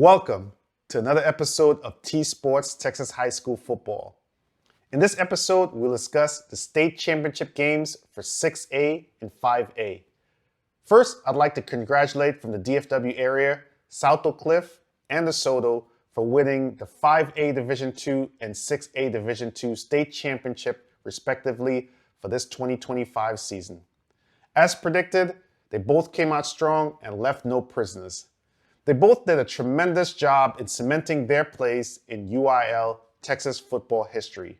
Welcome to another episode of T-Sports Texas High School Football. In this episode, we'll discuss the state championship games for 6A and 5A. First, I'd like to congratulate from the DFW area, South Oak Cliff and DeSoto for winning the 5A Division II and 6A Division II state championship, respectively, for this 2025 season. As predicted, they both came out strong and left no prisoners. They both did a tremendous job in cementing their place in UIL Texas football history.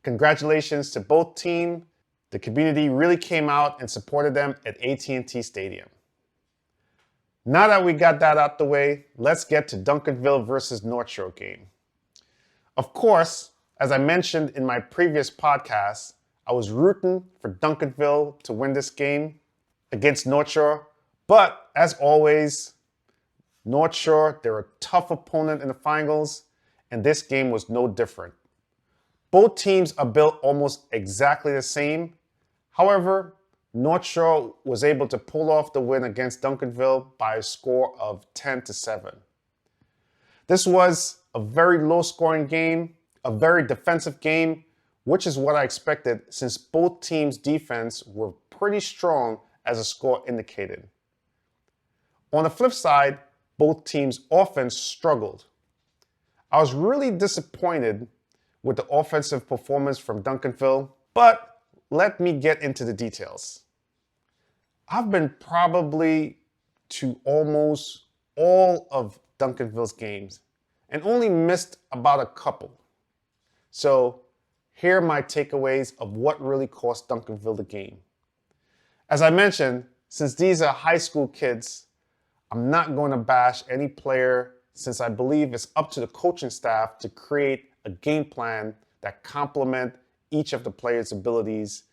Congratulations to both teams. The community really came out and supported them at AT&T Stadium. Now that we got that out the way, let's get to Duncanville versus North Shore game. Of course, as I mentioned in my previous podcast, I was rooting for Duncanville to win this game against North Shore, but as always, North Shore, they're a tough opponent in the finals, and this game was no different. Both teams are built almost exactly the same. However, North Shore was able to pull off the win against Duncanville by a score of 10-7. This was a very low-scoring game, a very defensive game, which is what I expected since both teams' defense were pretty strong as the score indicated. On the flip side, both teams' offense struggled. I was really disappointed with the offensive performance from Duncanville, but let me get into the details. I've been probably to almost all of Duncanville's games and only missed about a couple. So here are my takeaways of what really cost Duncanville the game. As I mentioned, since these are high school kids, I'm not going to bash any player since I believe it's up to the coaching staff to create a game plan that complement each of the players' abilities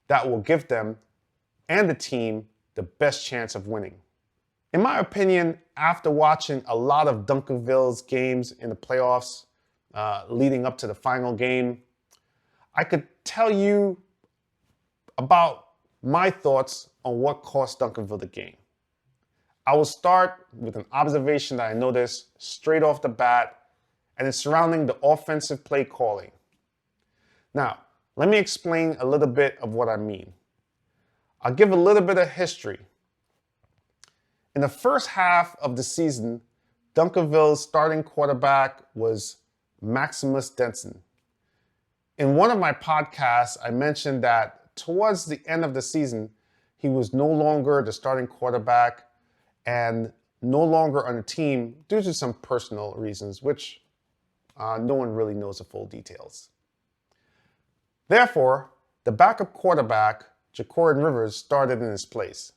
that will give them and the team the best chance of winning. In my opinion, after watching a lot of Duncanville's games in the playoffs leading up to the final game, I could tell you about my thoughts on what cost Duncanville the game. I will start with an observation that I noticed straight off the bat, and it's surrounding the offensive play calling. Now, let me explain a little bit of what I mean. I'll give a little bit of history. In the first half of the season, Duncanville's starting quarterback was Maximus Denson. In one of my podcasts, I mentioned that towards the end of the season, he was no longer the starting quarterback and no longer on the team due to some personal reasons, which no one really knows the full details. Therefore, the backup quarterback, Jacorin Rivers, started in his place.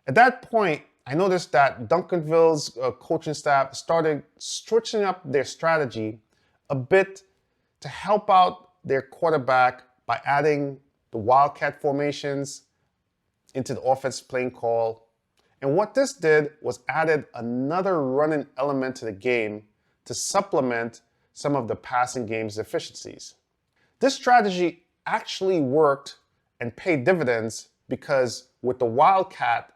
At that point, I noticed that Duncanville's coaching staff started switching up their strategy a bit to help out their quarterback by adding the wildcat formations into the offensive playing call. And what this did was added another running element to the game to supplement some of the passing game's deficiencies. This strategy actually worked and paid dividends because with the Wildcat,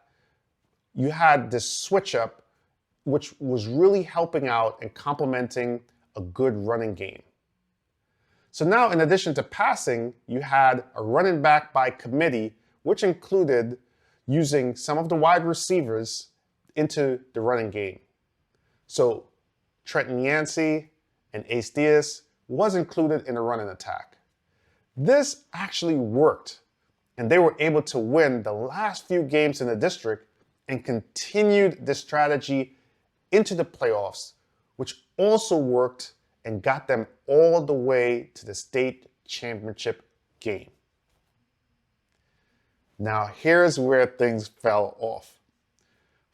you had this switch up, which was really helping out and complementing a good running game. So now, in addition to passing, you had a running back by committee, which included using some of the wide receivers into the running game. So Trenton Yancey and Ace Diaz was included in the running attack. This actually worked, and they were able to win the last few games in the district and continued this strategy into the playoffs, which also worked and got them all the way to the state championship game. Now, here's where things fell off.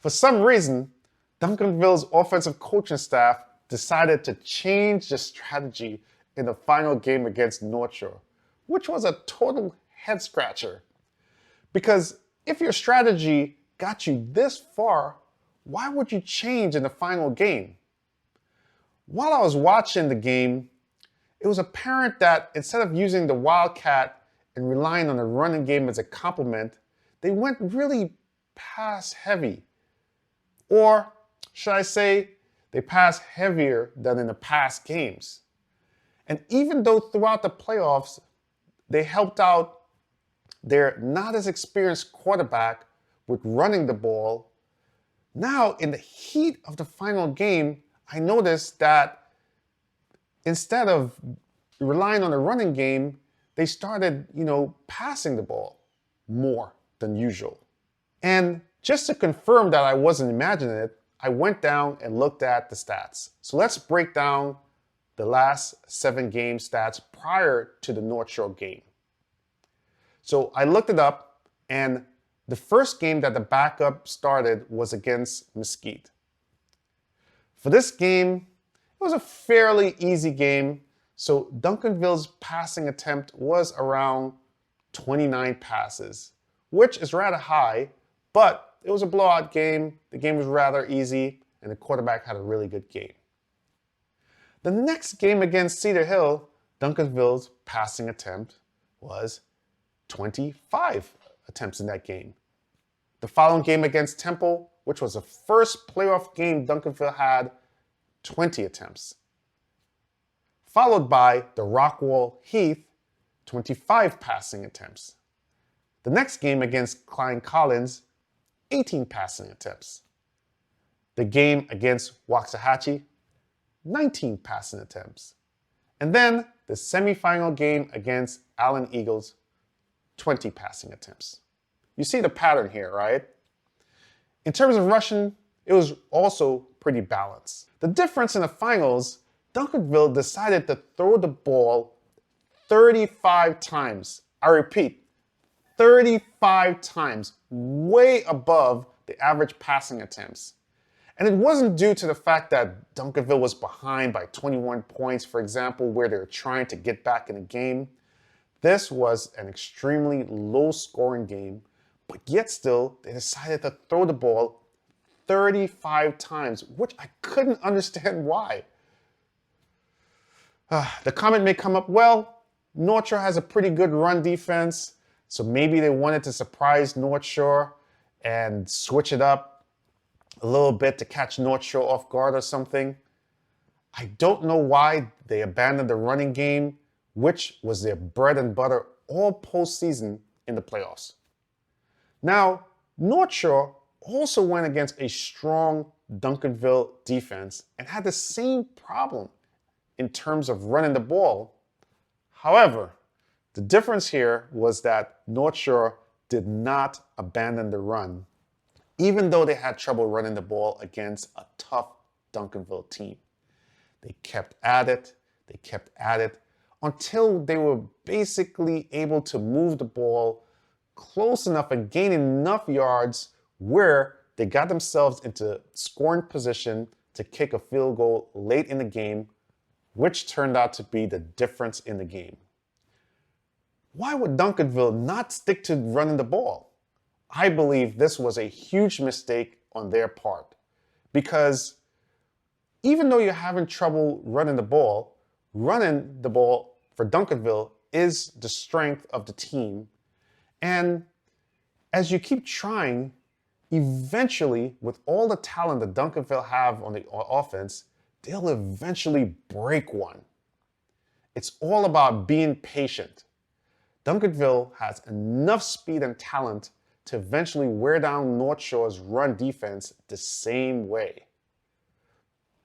For some reason, Duncanville's offensive coaching staff decided to change the strategy in the final game against North Shore, which was a total head-scratcher. Because if your strategy got you this far, why would you change in the final game? While I was watching the game, it was apparent that instead of using the Wildcat and relying on the running game as a complement, they went really pass heavy. Or should I say, they pass heavier than in the past games. And even though throughout the playoffs, they helped out their not as experienced quarterback with running the ball, now in the heat of the final game, I noticed that instead of relying on the running game, they started, passing the ball more than usual. And just to confirm that I wasn't imagining it, I went down and looked at the stats. So let's break down the last 7 game stats prior to the North Shore game. So I looked it up, and the first game that the backup started was against Mesquite. For this game, it was a fairly easy game. So Duncanville's passing attempt was around 29 passes, which is rather high, but it was a blowout game. The game was rather easy, and the quarterback had a really good game. The next game against Cedar Hill, Duncanville's passing attempt was 25 attempts in that game. The following game against Temple, which was the first playoff game Duncanville had, 20 attempts. Followed by the Rockwall Heath, 25 passing attempts. The next game against Klein Collins, 18 passing attempts. The game against Waxahachie, 19 passing attempts. And then the semifinal game against Allen Eagles, 20 passing attempts. You see the pattern here, right? In terms of rushing, it was also pretty balanced. The difference in the finals, Duncanville decided to throw the ball 35 times. I repeat, 35 times, way above the average passing attempts. And it wasn't due to the fact that Duncanville was behind by 21 points, for example, where they were trying to get back in the game. This was an extremely low-scoring game, but yet still, they decided to throw the ball 35 times, which I couldn't understand why. The comment may come up, well, North Shore has a pretty good run defense, so maybe they wanted to surprise North Shore and switch it up a little bit to catch North Shore off guard or something. I don't know why they abandoned the running game, which was their bread and butter all postseason in the playoffs. Now, North Shore also went against a strong Duncanville defense and had the same problem in terms of running the ball. However, the difference here was that North Shore did not abandon the run, even though they had trouble running the ball against a tough Duncanville team. They kept at it, until they were basically able to move the ball close enough and gain enough yards where they got themselves into scoring position to kick a field goal late in the game, which turned out to be the difference in the game. Why would Duncanville not stick to running the ball? I believe this was a huge mistake on their part, because even though you're having trouble running the ball for Duncanville is the strength of the team. And as you keep trying, eventually, with all the talent that Duncanville have on the offense, they'll eventually break one. It's all about being patient. Duncanville has enough speed and talent to eventually wear down North Shore's run defense the same way.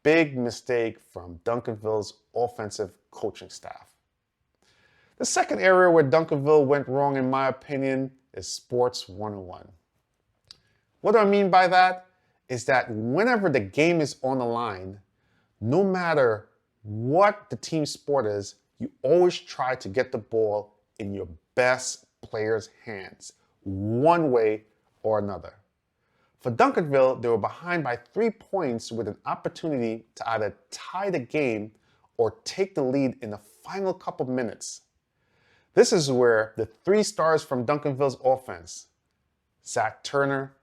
Big mistake from Duncanville's offensive coaching staff. The second area where Duncanville went wrong, in my opinion, is Sports 101. What do I mean by that? Is that whenever the game is on the line, no matter what the team sport is, you always try to get the ball in your best player's hands, one way or another. For Duncanville, they were behind by 3 points with an opportunity to either tie the game or take the lead in the final couple minutes. This is where the 3 stars from Duncanville's offense, Zach Turner,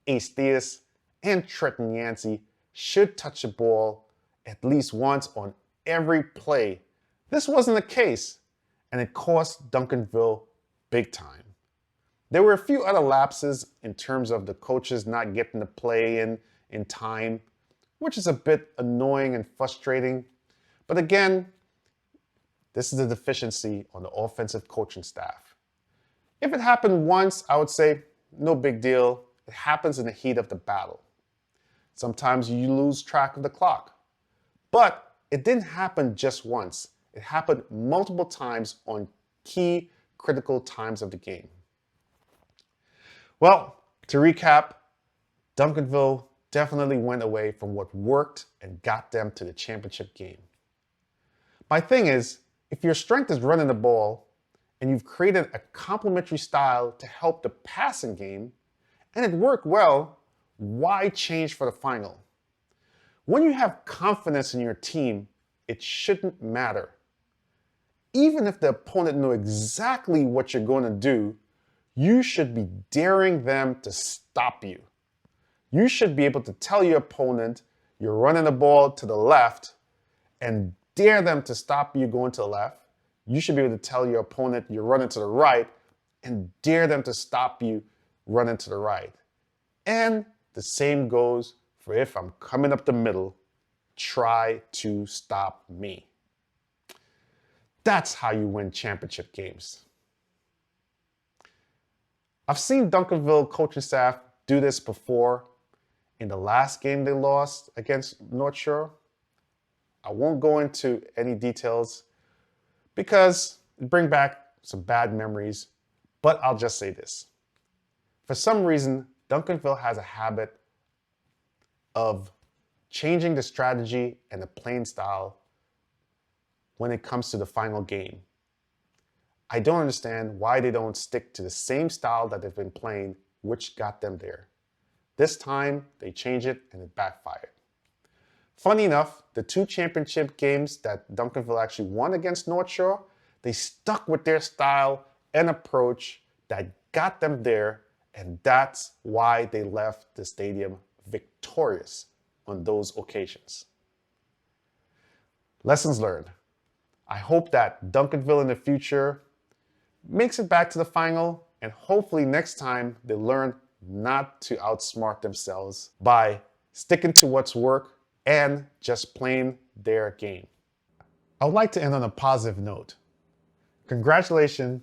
Ace Theus, and Trenton Yancey, should touch the ball at least once on every play. This wasn't the case, and it cost Duncanville big time. There were a few other lapses in terms of the coaches not getting the play in time, which is a bit annoying and frustrating. But again, this is a deficiency on the offensive coaching staff. If it happened once, I would say, no big deal. It happens in the heat of the battle. Sometimes you lose track of the clock. But it didn't happen just once. It happened multiple times on key, critical times of the game. Well, to recap, Duncanville definitely went away from what worked and got them to the championship game. My thing is, if your strength is running the ball and you've created a complementary style to help the passing game, and it worked well, why change for the final? When you have confidence in your team, it shouldn't matter. Even if the opponent knows exactly what you're going to do, you should be daring them to stop you. You should be able to tell your opponent you're running the ball to the left and dare them to stop you going to the left. You should be able to tell your opponent you're running to the right and dare them to stop you running to the right. And the same goes for if I'm coming up the middle, try to stop me. That's how you win championship games. I've seen Duncanville coaching staff do this before in the last game they lost against North Shore. I won't go into any details because it brings back some bad memories, but I'll just say this. For some reason, Duncanville has a habit of changing the strategy and the playing style when it comes to the final game. I don't understand why they don't stick to the same style that they've been playing, which got them there. This time, they changed it and it backfired. Funny enough, the 2 championship games that Duncanville actually won against North Shore, they stuck with their style and approach that got them there, and that's why they left the stadium victorious on those occasions. Lessons learned. I hope that Duncanville in the future makes it back to the final, and hopefully next time they learn not to outsmart themselves by sticking to what's worked and just playing their game. I would like to end on a positive note. Congratulations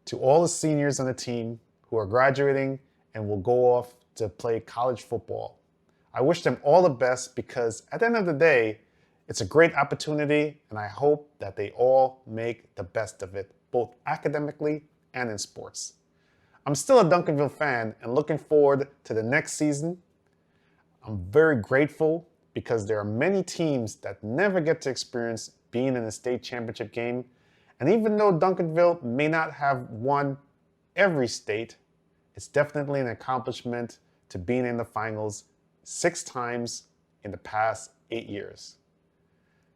to all the seniors on the team who are graduating and will go off to play college football. I wish them all the best because at the end of the day, it's a great opportunity, and I hope that they all make the best of it, both academically and in sports. I'm still a Duncanville fan and looking forward to the next season. I'm very grateful because there are many teams that never get to experience being in a state championship game. And even though Duncanville may not have won every state, it's definitely an accomplishment to being in the finals 6 times in the past 8 years.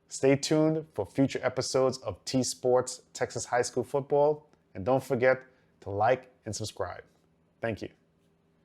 Stay tuned for future episodes of T-Sports Texas High School Football, and don't forget to like and subscribe. Thank you.